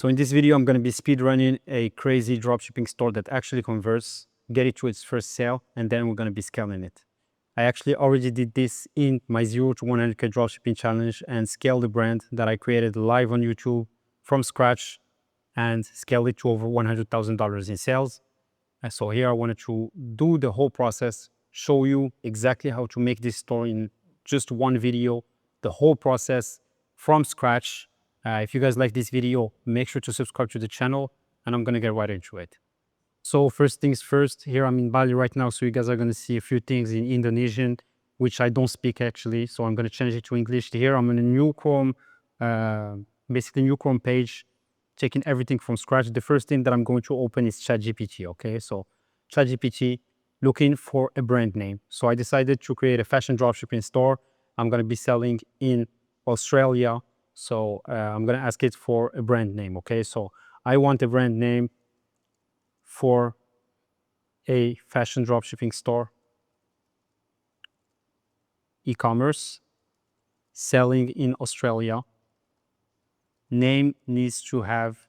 So in this video, I'm going to be speedrunning a crazy dropshipping store that actually converts, get it to its first sale, and then we're going to be scaling it. I actually already did this in my 0 to 100K dropshipping challenge and scaled the brand that I created live on YouTube from scratch and scaled it to over $100,000 in sales. And so here I wanted to do the whole process, show you exactly how to make this store in just one video, the whole process from scratch. If you guys like this video, make sure to subscribe to the channel, and I'm gonna get right into it. So first things first, here I'm in Bali right now, so you guys are gonna see a few things in Indonesian, which I don't speak actually, so I'm gonna change it to English. Here I'm in a new Chrome, basically new Chrome page, taking everything from scratch. The first thing that I'm going to open is ChatGPT, okay? So ChatGPT, looking for a brand name. So I decided to create a fashion dropshipping store. I'm gonna be selling in Australia. So I'm gonna ask it for a brand name, okay? So I want a brand name for a fashion dropshipping store, e-commerce, selling in Australia. Name needs to have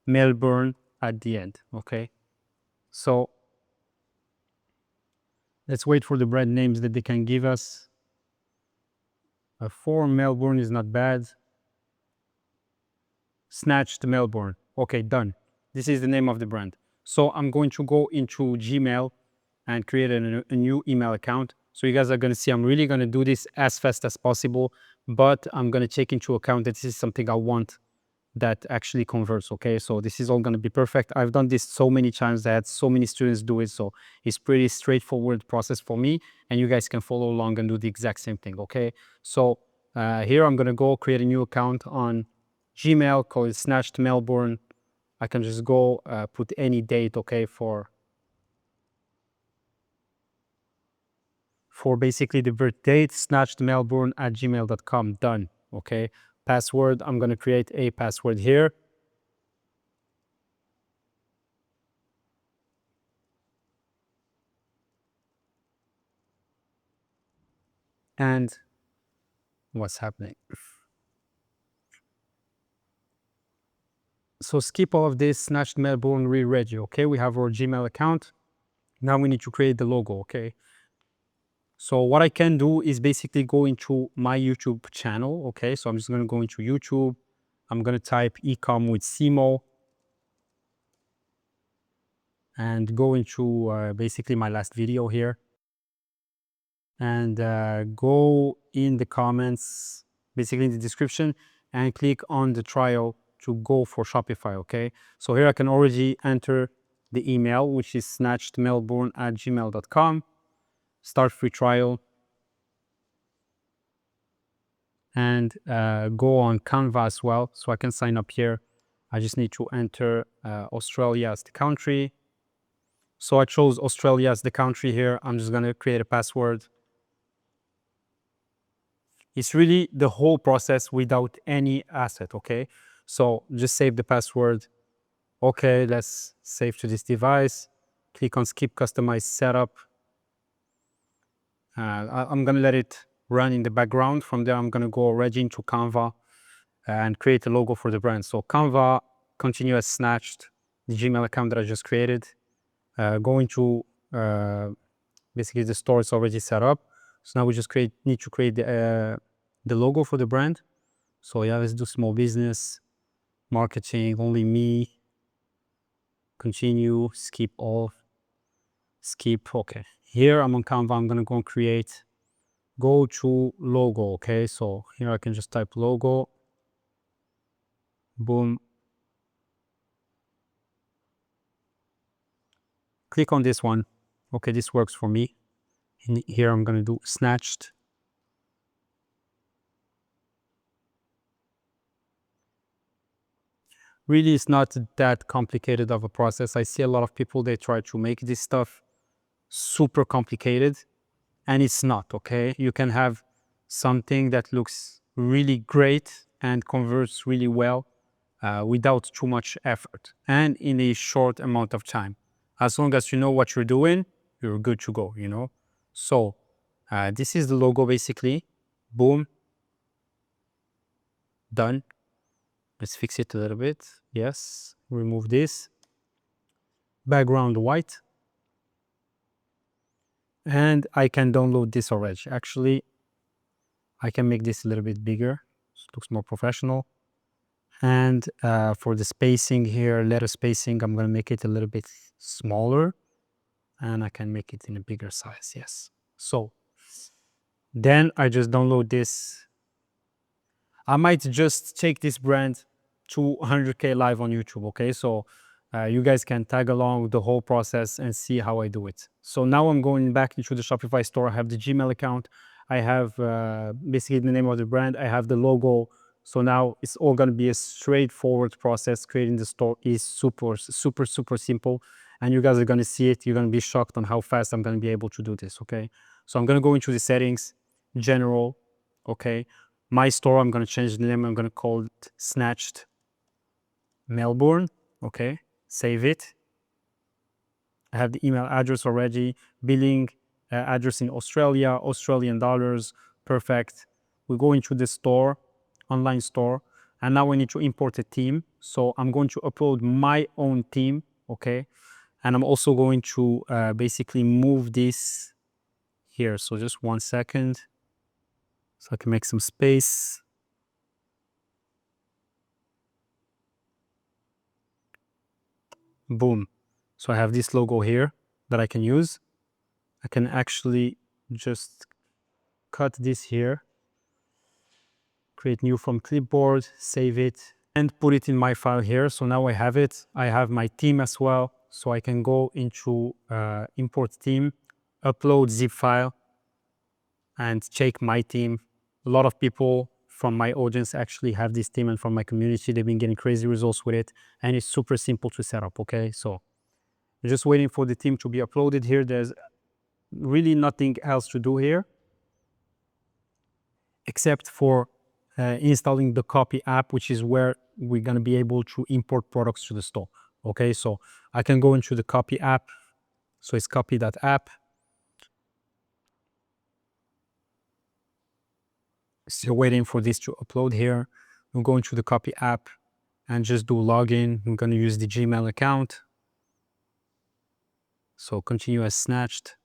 Melbourne at the end, okay? So let's wait for the brand names that they can give us. For Melbourne is not bad. Snatched Melbourne. Okay, done. This is the name of the brand. So I'm going to go into Gmail and create a new email account. So you guys are going to see I'm really going to do this as fast as possible, but I'm going to take into account that this is something I want that actually converts, okay? So this is all going to be perfect. I've done this so many times. I had so many students do it, so it's pretty straightforward process for me, and you guys can follow along and do the exact same thing, okay? So here I'm going to go create a new account on Gmail, call it Snatched Melbourne. I can just go put any date, okay, for basically the birth date, snatchedmelbourne@gmail.com, done, okay? Password, I'm gonna create a password here. And what's happening? So skip all of this, Snatched Melbourne, re-ready, okay? We have our Gmail account. Now we need to create the logo, okay? So what I can do is basically go into my YouTube channel, okay? So I'm just gonna go into YouTube. I'm gonna type ecom with Simo and go into basically my last video here. And go in the comments, basically in the description, and click on the trial to go for Shopify, okay? So here I can already enter the email, which is snatchedmelbourne@gmail.com, start free trial, and go on Canva as well. So I can sign up here. I just need to enter Australia as the country. So I chose Australia as the country here. I'm just gonna create a password. It's really the whole process without any asset, okay? So just save the password. Okay, let's save to this device. Click on skip customize setup. I'm gonna let it run in the background. From there, I'm gonna go already into Canva and create a logo for the brand. So Canva, continue as Snatched, the Gmail account that I just created. Go into basically the store is already set up. So now we just need to create the logo for the brand. So yeah, let's do small business, marketing, only me, continue, skip all, skip, okay. Here I'm on Canva, I'm gonna go and create, go to logo, okay? So here I can just type logo, boom. Click on this one. Okay, this works for me. And here I'm gonna do Snatched. Really, it's not that complicated of a process. I see a lot of people, they try to make this stuff super complicated, and it's not, okay? You can have something that looks really great and converts really well without too much effort and in a short amount of time. As long as you know what you're doing, you're good to go, you know? So this is the logo basically. Boom. Done. Let's fix it a little bit. Yes, remove this. Background white. And I can download this already. Actually, I can make this a little bit bigger. So it looks more professional. And for the spacing here, letter spacing, I'm going to make it a little bit smaller. And I can make it in a bigger size, yes. So then I just download this. I might just take this brand to 100K live on YouTube, okay? So you guys can tag along the whole process and see how I do it. So now I'm going back into the Shopify store. I have the Gmail account. I have basically the name of the brand. I have the logo. So now it's all going to be a straightforward process. Creating the store is super, super, super simple. And you guys are going to see it. You're going to be shocked on how fast I'm going to be able to do this, okay? So I'm going to go into the settings, general, okay? My store, I'm going to change the name. I'm going to call it Snatched Melbourne. Okay, save it. I have the email address already. Billing address in Australia, Australian dollars. Perfect. We go into the store, online store, and now we need to import a theme. So I'm going to upload my own theme. Okay, and I'm also going to basically move this here. So just 1 second, so I can make some space. Boom. So I have this logo here that I can use. I can actually just cut this here, create new from clipboard, save it, and put it in my file here. So now I have it. I have my theme as well. So I can go into import theme, upload zip file, and check my theme. A lot of people from my audience actually have this theme, and from my community, they've been getting crazy results with it. And it's super simple to set up, okay? So just waiting for the theme to be uploaded here. There's really nothing else to do here except for installing the Kopy app, which is where we're going to be able to import products to the store. Okay, so I can go into the Kopy app. So it's Kopy.app. Still waiting for this to upload here. We'll go into the Kopy app and just do login. I'm going to use the Gmail account. So continue as Snatched.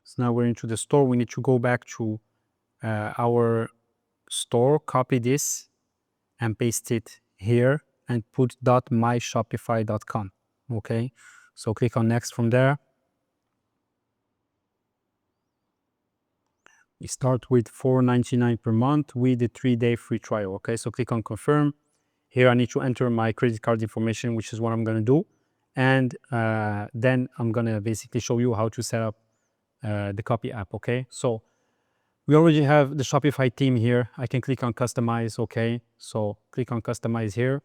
So now we're into the store. We need to go back to our store, copy this and paste it here and put .myshopify.com. Okay, so click on next from there. We start with $4.99 per month with the 3-day free trial. Okay, so click on confirm. Here I need to enter my credit card information, which is what I'm going to do. And then I'm going to basically show you how to set up the Kopy app. Okay, so we already have the Shopify theme here. I can click on customize. Okay, so click on customize here.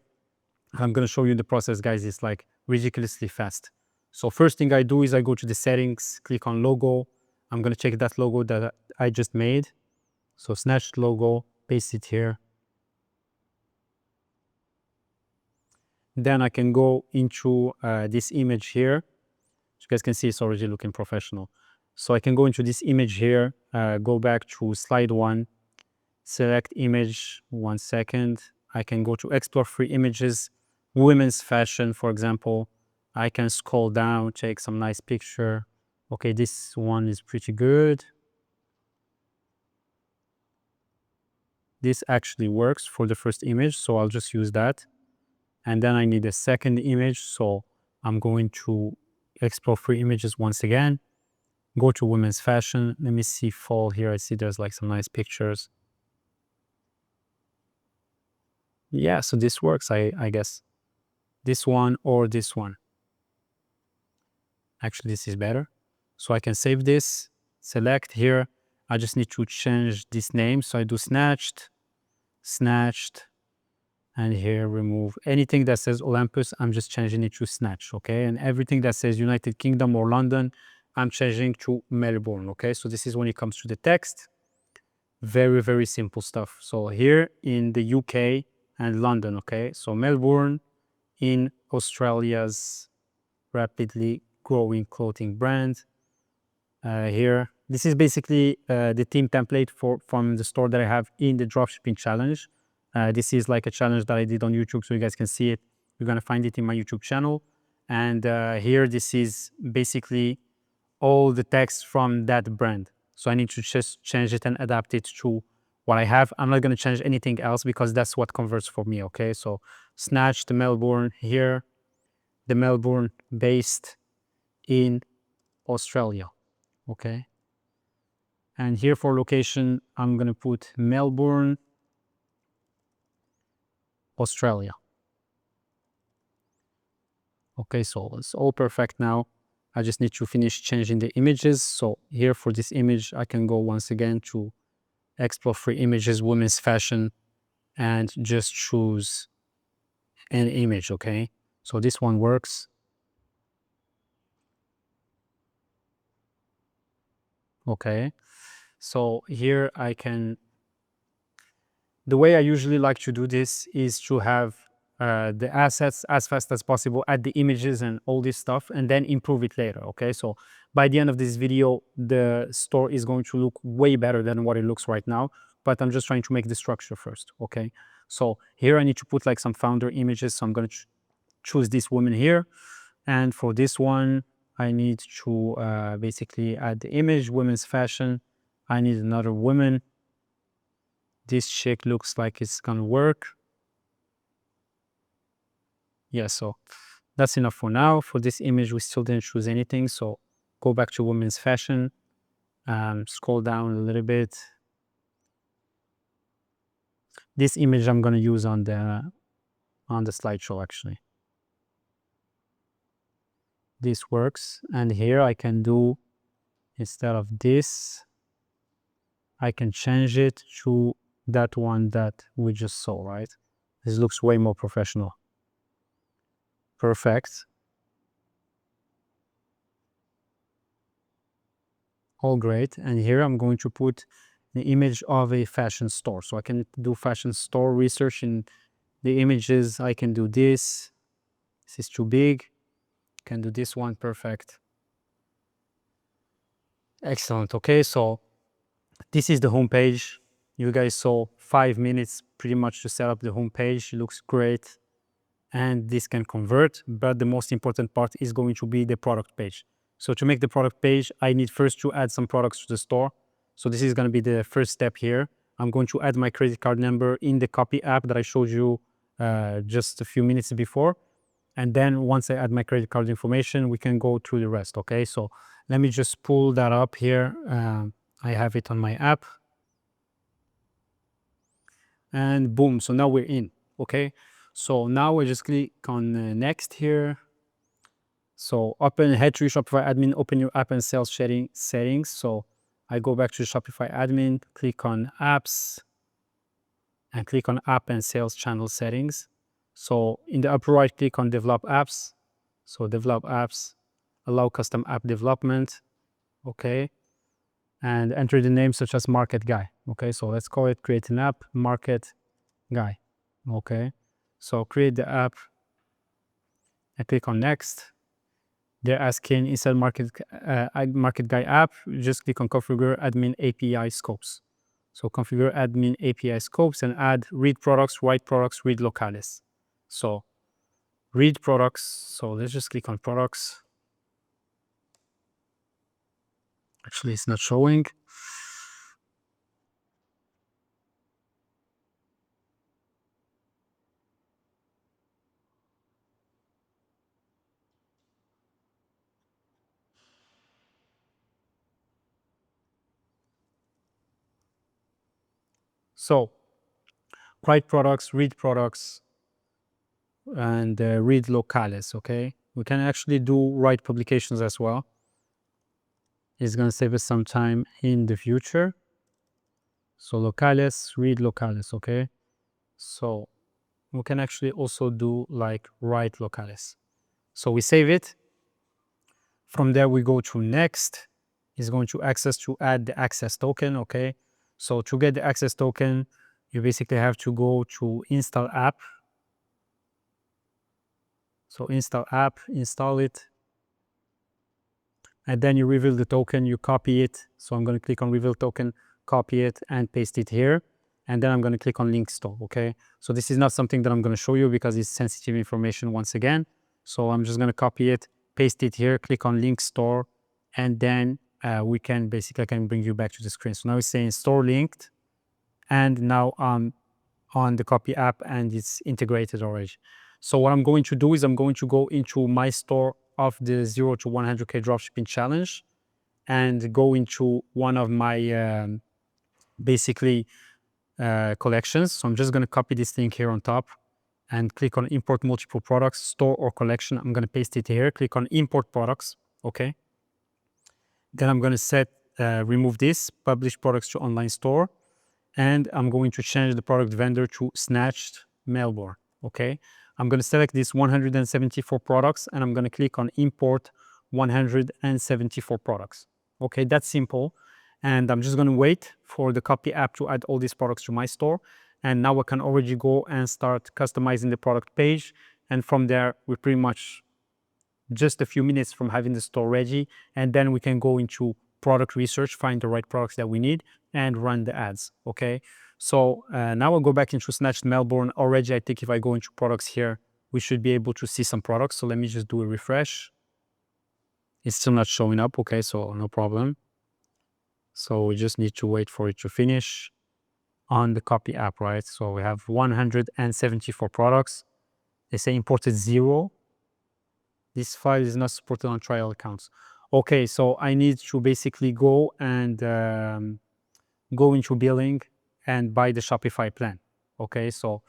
I'm going to show you the process, guys. It's like ridiculously fast. So first thing I do is I go to the settings, click on logo. I'm going to check that logo that I just made. So snatched logo, paste it here. Then I can go into this image here. As you guys can see, it's already looking professional. So I can go into this image here, go back to slide 1, select image, 1 second. I can go to explore free images, women's fashion, for example. I can scroll down, take some nice picture. Okay, this one is pretty good. This actually works for the first image, so I'll just use that. And then I need a second image, so I'm going to explore free images once again. Go to women's fashion. Let me see fall here. I see there's like some nice pictures. Yeah, so this works, I guess. This one or this one. Actually, this is better. So I can save this, select here. I just need to change this name. So I do snatched, and here remove anything that says Olympus. I'm just changing it to snatch, okay? And everything that says United Kingdom or London, I'm changing to Melbourne, okay? So this is when it comes to the text. Very, very simple stuff. So here in the UK and London, okay? So Melbourne in Australia's rapidly growing clothing brand. Here This is basically the theme template from the store that I have in the dropshipping challenge. This is like a challenge that I did on YouTube, so you guys can see it. You're gonna find it in my YouTube channel. And here, this is basically all the text from that brand. So I need to just change it and adapt it to what I have. I'm not gonna change anything else because that's what converts for me, okay? So Snatch, the Melbourne here, the Melbourne based in Australia, okay? And here for location, I'm gonna put Melbourne, Australia. Okay, so it's all perfect now. I just need to finish changing the images. So here for this image, I can go once again to explore free images, women's fashion, and just choose an image, okay? So this one works. Okay, so here I can, the way I usually like to do this is to have the assets as fast as possible, add the images and all this stuff, and then improve it later, okay? So by the end of this video, the store is going to look way better than what it looks right now, but I'm just trying to make the structure first, okay? So here I need to put like some founder images, so I'm gonna choose this woman here. And for this one, I need to basically add the image, women's fashion. I need another woman. This chick looks like it's gonna work. Yeah, so that's enough for now. For this image, we still didn't choose anything. So go back to women's fashion, scroll down a little bit. This image I'm gonna use on the slideshow actually. This works. And here I can do, instead of this, I can change it to that one that we just saw, right? This looks way more professional. Perfect. All great. And here I'm going to put the image of a fashion store. So I can do fashion store research in the images. I can do this. This is too big. Can do this one. Perfect. Excellent. Okay, so this is the homepage. You guys saw 5 minutes pretty much to set up the homepage. It looks great. And this can convert, but the most important part is going to be the product page. So to make the product page, I need first to add some products to the store. So this is going to be the first step here. I'm going to add my credit card number in the Kopy app that I showed you just a few minutes before. And then once I add my credit card information, we can go through the rest, okay? So let me just pull that up here. I have it on my app. And boom, so now we're in, okay? So now I just click on next here. So head to your Shopify admin, open your app and sales settings. So I go back to Shopify admin, click on apps, and click on app and sales channel settings. So in the upper right, click on develop apps. So develop apps, allow custom app development, okay? And enter the name such as market guy, okay? So let's call it create an app, market guy, okay? So create the app and click on next. They're asking inside market guy app, just click on configure admin API scopes. So configure admin API scopes and add read products, write products, read locales. So read products. So let's just click on products. Actually, it's not showing. So write products, read products, and read locales, okay? We can actually do write publications as well. It's going to save us some time in the future. So locales, read locales, okay? So we can actually also do like write locales. So we save it. From there, we go to next. Is going to access to add the access token, okay? So to get the access token, you basically have to go to install app. So install app, install it. and then you reveal the token, you copy it. So I'm going to click on reveal token, copy it and paste it here. And then I'm going to click on link store, okay? So this is not something that I'm going to show you because it's sensitive information once again. So I'm just going to copy it, paste it here, click on link store, and then we can basically, I can bring you back to the screen. So now it's saying store linked, and now I'm on the Kopy app and it's integrated already. So what I'm going to do is I'm going to go into my store of the 0 to 100K dropshipping challenge and go into one of my basically collections. So I'm just going to copy this link here on top and click on import multiple products, store or collection. I'm going to paste it here, click on import products, okay? Then I'm going to set, remove this, publish products to online store, and I'm going to change the product vendor to snatched Melbourne, okay? I'm going to select these 174 products and I'm going to click on import 174 products. Okay, that's simple. And I'm just going to wait for the Kopy app to add all these products to my store. And now I can already go and start customizing the product page. And from there, we pretty much just a few minutes from having the store ready, and then we can go into product research, find the right products that we need, and run the ads, okay? So now I'll go back into Snatched Melbourne. Already, I think if I go into products here, we should be able to see some products. So let me just do a refresh. It's still not showing up, okay, so no problem. So we just need to wait for it to finish on the Kopy app, right? So we have 174 products. They say imported 0. This file is not supported on trial accounts. Okay, so I need to basically go and go into billing and buy the Shopify plan. Okay, so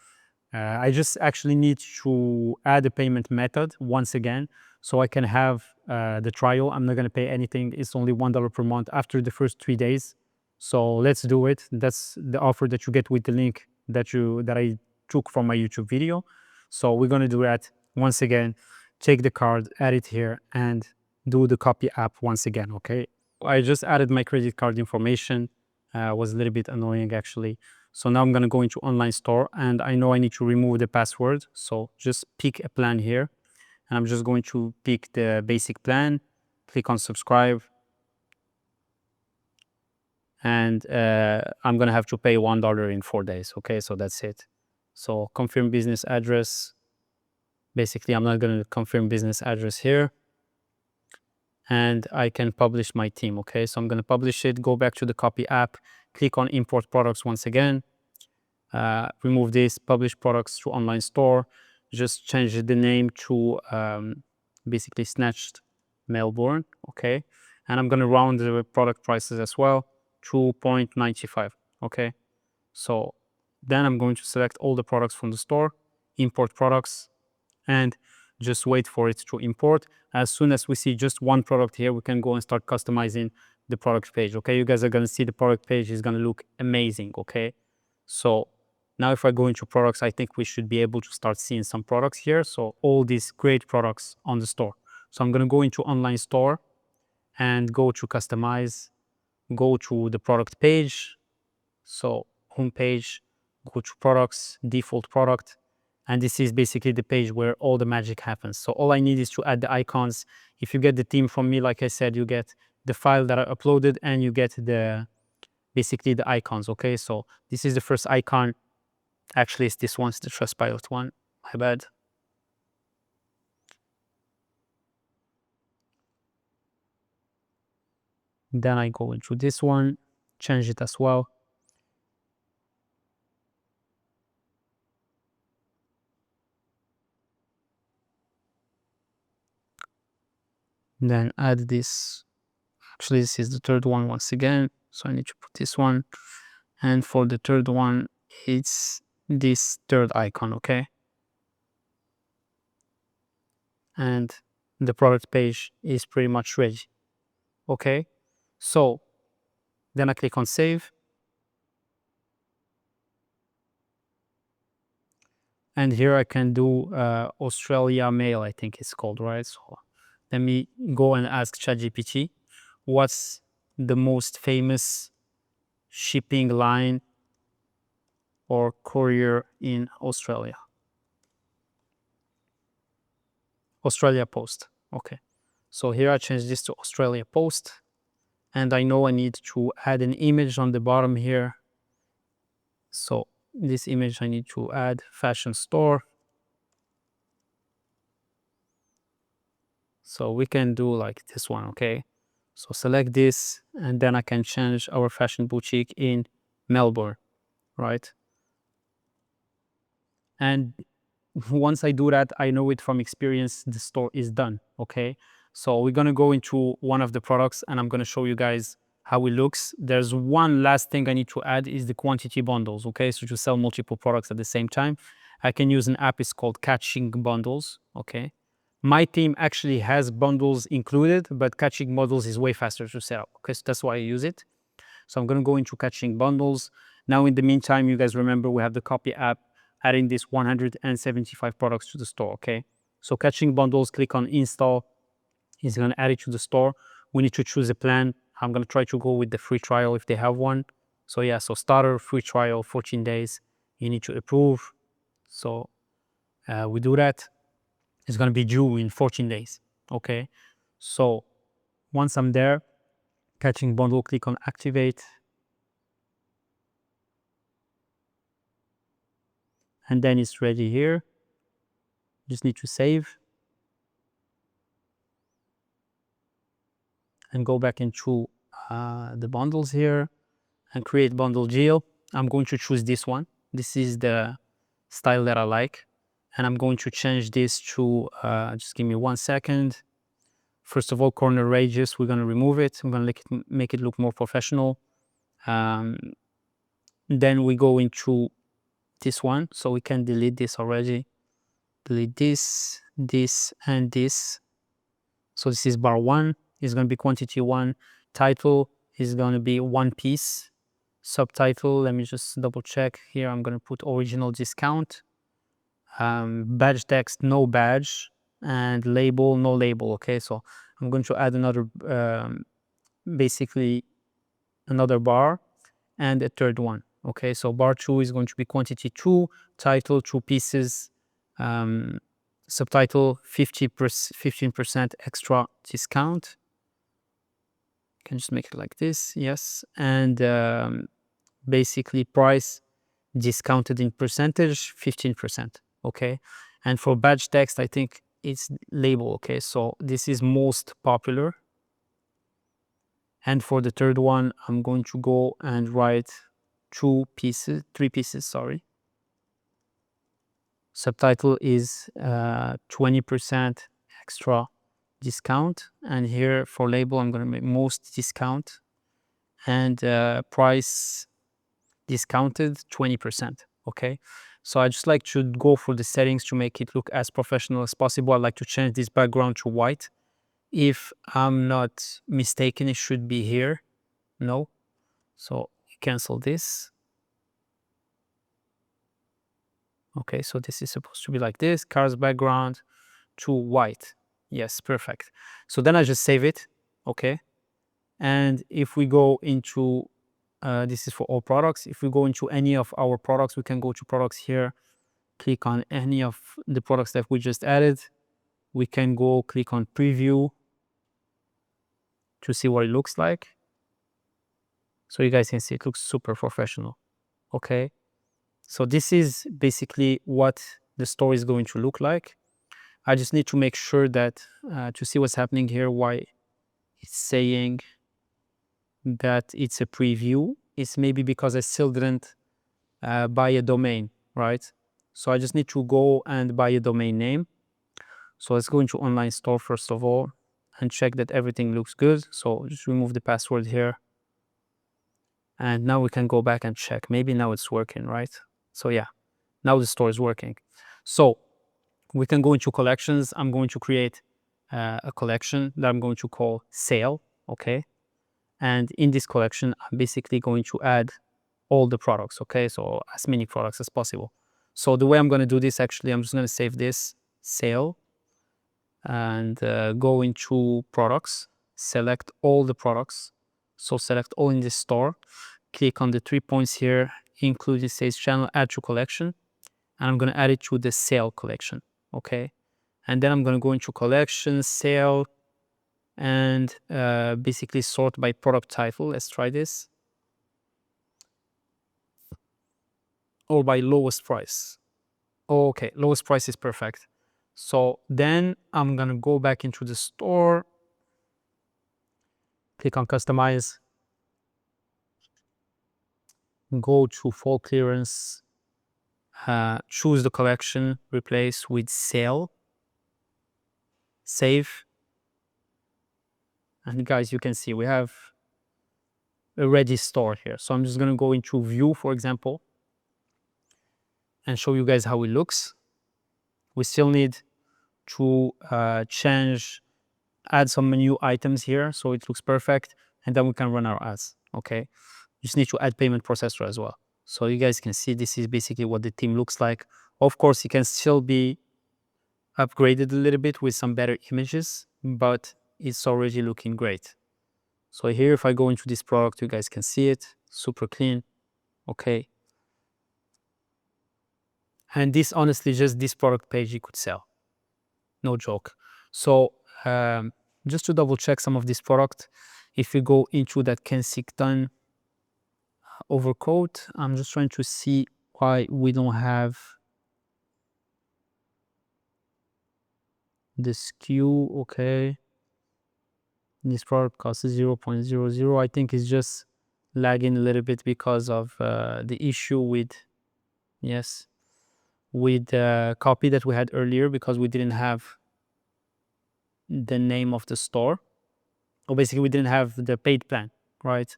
I just actually need to add a payment method once again so I can have the trial. I'm not going to pay anything. It's only $1 per month after the first 3 days. So let's do it. That's the offer that you get with the link that I took from my YouTube video. So we're going to do that once again. Take the card, add it here, and do the Kopy app once again, okay? I just added my credit card information. Was a little bit annoying actually. So now I'm going to go into online store, and I know I need to remove the password. So just pick a plan here, and I'm just going to pick the basic plan, click on subscribe, and I'm going to have to pay $1 in 4 days. Okay, so that's it. So confirm business address. Basically, I'm not going to confirm business address here, and I can publish my theme. Okay, so I'm going to publish it, go back to the Kopy app, click on import products once again, remove this, publish products to online store, just change the name to basically Snatched Melbourne. Okay, and I'm going to round the product prices as well, 2.95. Okay, so then I'm going to select all the products from the store, import products, and just wait for it to import. As soon as we see just one product here, we can go and start customizing the product page. Okay, you guys are going to see the product page is going to look amazing. Okay, so now if I go into products, I think we should be able to start seeing some products here. So all these great products on the store. So I'm going to go into online store and go to customize, go to the product page. So home page, go to products, default product, and this is basically the page where all the magic happens. So all I need is to add the icons. If you get the theme from me, like I said, you get the file that I uploaded and you get basically the icons. Okay, so this is the first icon. Actually, it's this one, it's the Trustpilot one. My bad. Then I go into this one, change it as well. Then add this. Actually, this is the third one once again. So I need to put this one. And for the third one, it's this third icon, okay? And the product page is pretty much ready, okay? So then I click on save. And here I can do Australia mail, I think it's called, right? So let me go and ask ChatGPT, what's the most famous shipping line or courier in Australia? Australia Post, okay. So here I change this to Australia Post, and I know I need to add an image on the bottom here. So this image I need to add fashion store. So we can do like this one, okay? So select this, and then I can change our fashion boutique in Melbourne, right? And once I do that, I know it from experience, the store is done, okay? So we're gonna go into one of the products and I'm gonna show you guys how it looks. There's one last thing I need to add is the quantity bundles, okay? So to sell multiple products at the same time, I can use an app, it's called Catching Bundles, okay? My team actually has bundles included, but Catching Bundles is way faster to set up, okay? So that's why I use it. So I'm gonna go into Catching Bundles. Now, in the meantime, you guys remember we have the Kopy app adding this 175 products to the store, okay? So Catching Bundles, click on install. It's gonna add it to the store. We need to choose a plan. I'm gonna try to go with the free trial if they have one. So yeah, so starter, free trial, 14 days. You need to approve. So we do that. It's gonna be due in 14 days, okay? So once I'm there, Catching Bundle, click on activate. And then it's ready here. Just need to save and go back into the bundles here and create bundle deal. I'm going to choose this one. This is the style that I like. And I'm going to change this to, just give me 1 second. First of all, corner radius, we're going to remove it. I'm going to make it look more professional. Then we go into this one. So we can delete this already. Delete this, this, and this. So this is bar 1. It's going to be quantity 1. Title is going to be 1 piece. Subtitle, let me just double check here. I'm going to put original discount. Badge text, no badge. And label, no label. Okay, so I'm going to add another, basically another bar and a third one. Okay, so bar 2 is going to be quantity 2, title 2 pieces, subtitle 15% extra discount. Can just make it like this, yes. And basically price discounted in percentage, 15%, okay. And for badge text, I think it's label, okay. So this is most popular. And for the third one, I'm going to go and write 3 pieces, sorry. Subtitle is 20% extra discount. And here for label, I'm going to make most discount. And price discounted 20%, okay. So I just like to go for the settings to make it look as professional as possible. I like to change this background to white. If I'm not mistaken, it should be here. No. So cancel this. Okay, so this is supposed to be like this, car's background to white. Yes, perfect. So then I just save it, okay. And if we go into, this is for all products. If we go into any of our products, we can go to products here, click on any of the products that we just added. We can go click on preview to see what it looks like. So you guys can see it looks super professional, okay. So this is basically what the store is going to look like. I just need to make sure that to see what's happening here, why it's saying that it's a preview. It's maybe because I still didn't buy a domain, right? So I just need to go and buy a domain name. So let's go into online store first of all and check that everything looks good. So just remove the password here. And now we can go back and check. Maybe now it's working, right? So yeah, now the store is working. So we can go into collections. I'm going to create a collection that I'm going to call sale, okay? And in this collection, I'm basically going to add all the products, okay? So as many products as possible. So the way I'm going to do this, actually, I'm just going to save this sale and go into products, select all the products. So select all in this store, click on the 3 points here, include the sales channel, add to collection, and I'm going to add it to the sale collection, okay? And then I'm going to go into collection, sale, and basically sort by product title. Let's try this. Or by lowest price. Okay, lowest price is perfect. So then I'm gonna go back into the store, click on customize, go to fall clearance, choose the collection, replace with sale, save. And guys, you can see we have a ready store here. So I'm just gonna go into view, for example, and show you guys how it looks. We still need to add some new items here so it looks perfect, and then we can run our ads. Okay, you just need to add payment processor as well. So you guys can see this is basically what the theme looks like. Of course, it can still be upgraded a little bit with some better images, but it's already looking great. So here, if I go into this product, you guys can see it, super clean. Okay. And this, honestly, just this product page you could sell. No joke. So just to double check some of this product, if you go into that Kensington overcoat, I'm just trying to see why we don't have the SKU. Okay. This product costs 0.00. I think it's just lagging a little bit because of the issue with, yes, with the Kopy that we had earlier, because we didn't have the name of the store, or basically we didn't have the paid plan, right?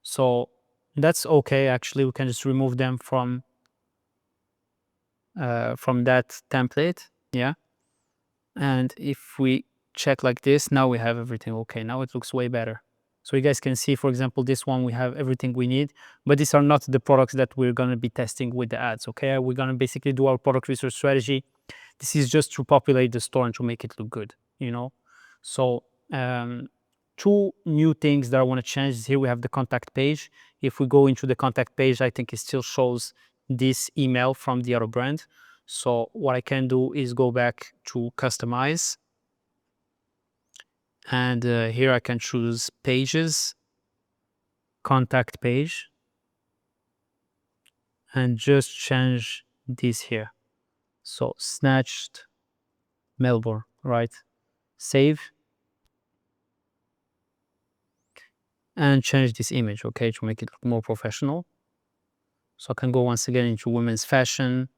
So that's okay. Actually, we can just remove them from that template. Yeah. And if we check like this, now we have everything. Okay, now it looks way better. So you guys can see, for example, this one, we have everything we need, but these are not the products that we're going to be testing with the ads. Okay, we're going to basically do our product research strategy. This is just to populate the store and to make it look good, you know? So two new things that I want to change is here we have the contact page. If we go into the contact page, I think it still shows this email from the other brand. So what I can do is go back to customize, and here I can choose pages, contact page, and just change this here. So snatched Melbourne, right? Save and change this image, okay, to make it look more professional. So I can go once again into women's fashion.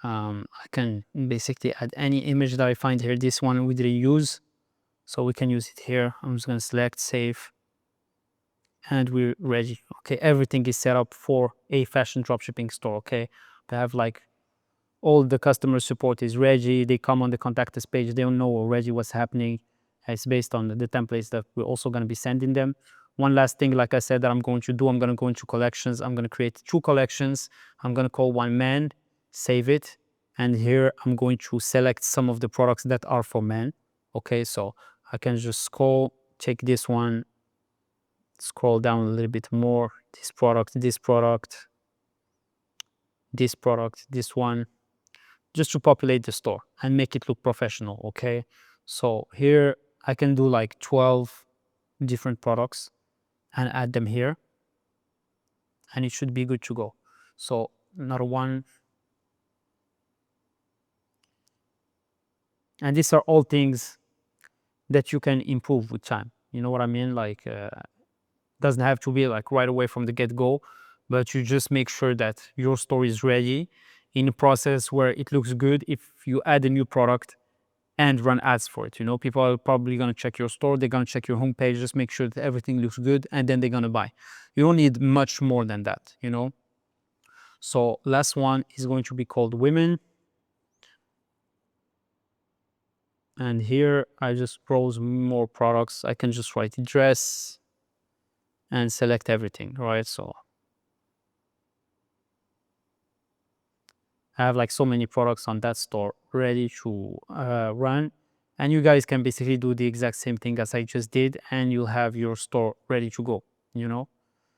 I can basically add any image that I find here. This one we didn't use, so we can use it here. I'm just going to select save, and we're ready. Okay, everything is set up for a fashion dropshipping store. Okay, they have like all the customer support is ready. They come on the contact us page, they don't know already what's happening. It's based on the templates that we're also going to be sending them. One last thing, like I said, that I'm going to do, I'm going to go into collections. I'm going to create two collections. I'm going to call one men, save it, and here I'm going to select some of the products that are for men. Okay, so I can just scroll, take this one, scroll down a little bit more, this product, this product, this product, this one, just to populate the store and make it look professional. Okay, so here I can do like 12 different products and add them here, and it should be good to go. So another one, and these are all things that you can improve with time. You know what I mean? Like doesn't have to be like right away from the get-go, but you just make sure that your store is ready in a process where it looks good. If you add a new product and run ads for it, you know, people are probably going to check your store, they're going to check your homepage, just make sure that everything looks good, and then they're going to buy. You don't need much more than that, you know. So last one is going to be called women, and here I just browse more products. I can just write dress and select everything, right? So I have like so many products on that store ready to run, and you guys can basically do the exact same thing as I just did, and you'll have your store ready to go, you know.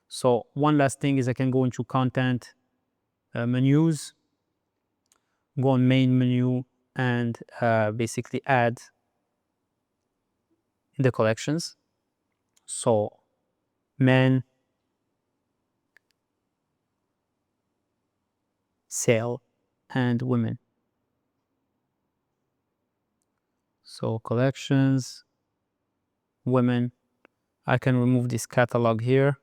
So one last thing is I can go into content menus, go on main menu, and basically add in the collections. So men, sale, and women. So collections, women. I can remove this catalog here.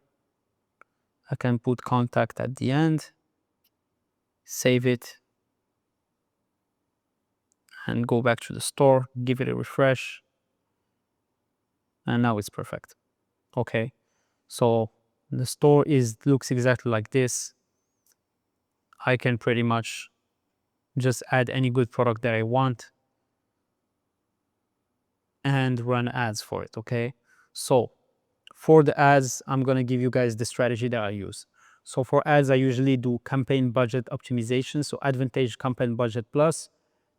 I can put contact at the end, save it, and go back to the store, give it a refresh, and now it's perfect. Okay, so the store looks exactly like this. I can pretty much just add any good product that I want and run ads for it. Okay, so for the ads, I'm gonna give you guys the strategy that I use. So for ads, I usually do campaign budget optimization. So advantage campaign budget plus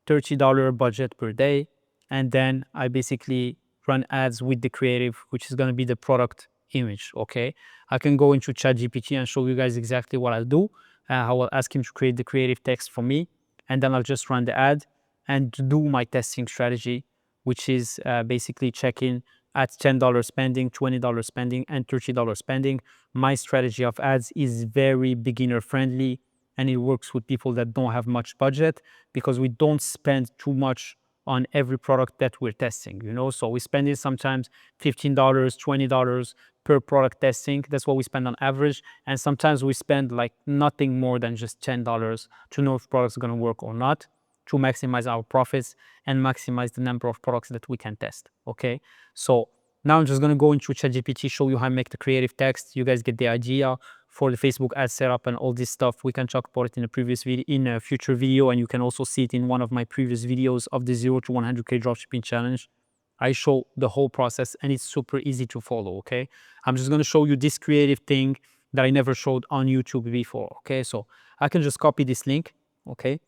$30 budget per day. And then I basically run ads with the creative, which is going to be the product image. Okay. I can go into ChatGPT and show you guys exactly what I'll do. I will ask him to create the creative text for me. And then I'll just run the ad and do my testing strategy, which is basically checking at $10 spending, $20 spending, and $30 spending. My strategy of ads is very beginner friendly and it works with people that don't have much budget because we don't spend too much on every product that we're testing, you know? So we spend it sometimes $15, $20 per product testing. That's what we spend on average. And sometimes we spend like nothing more than just $10 to know if products are gonna work or not, to maximize our profits and maximize the number of products that we can test, okay? So now I'm just gonna go into ChatGPT, show you how I make the creative text. You guys get the idea for the Facebook ad setup and all this stuff. We can talk about it in a previous video, in a future video, and you can also see it in one of my previous videos of the 0 to 100K dropshipping challenge. I show the whole process and it's super easy to follow, okay? I'm just gonna show you this creative thing that I never showed on YouTube before, okay? So I can just copy this link, okay?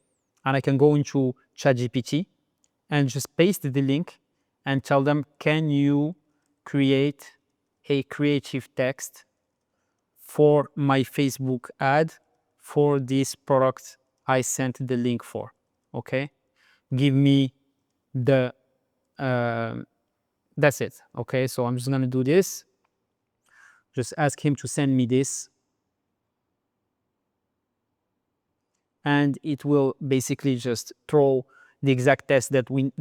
And I can go into ChatGPT and just paste the link and tell them, can you create a creative text for my Facebook ad for this product I sent the link for, okay? Give me the, that's it, okay? So I'm just gonna do this. Just ask him to send me this. And it will basically just throw the exact text that we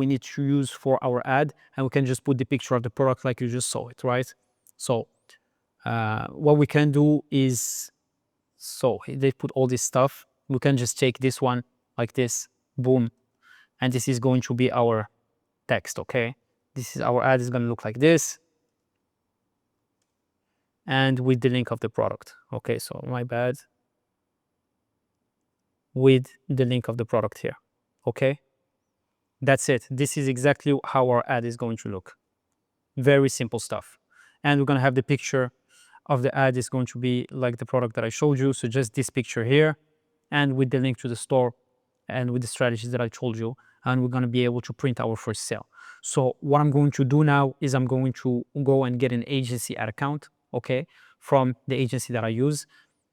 need to use for our ad. And we can just put the picture of the product like you just saw it, right? So what we can do is, so they put all this stuff. We can just take this one like this, boom. And this is going to be our text, okay? This is our ad is going to look like this. And with the link of the product. Okay, so my bad. With the link of the product here, okay? That's it. This is exactly how our ad is going to look. Very simple stuff. And we're going to have the picture of the ad is going to be like the product that I showed you. So just this picture here and with the link to the store and with the strategies that I told you, and we're going to be able to print our first sale. So what I'm going to do now is I'm going to go and get an agency ad account, okay, from the agency that I use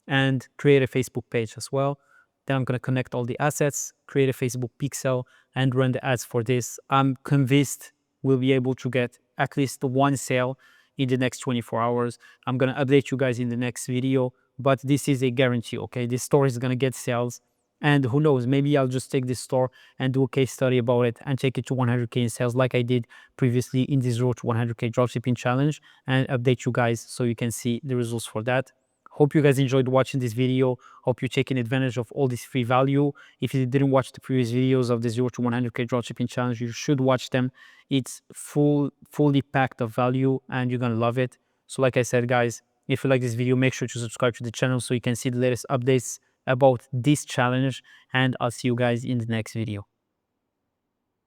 and create a Facebook page as well. Then I'm going to connect all the assets, create a Facebook pixel, and run the ads for this. I'm convinced we'll be able to get at least one sale in the next 24 hours. I'm going to update you guys in the next video, but this is a guarantee, okay? This store is going to get sales. And who knows, maybe I'll just take this store and do a case study about it and take it to 100K in sales like I did previously in this road to 100K dropshipping challenge and update you guys so you can see the results for that. Hope you guys enjoyed watching this video. Hope you're taking advantage of all this free value. If you didn't watch the previous videos of the 0 to 100K dropshipping challenge, you should watch them. It's fully packed of value and you're gonna love it. So like I said, guys, if you like this video, make sure to subscribe to the channel so you can see the latest updates about this challenge, and I'll see you guys in the next video.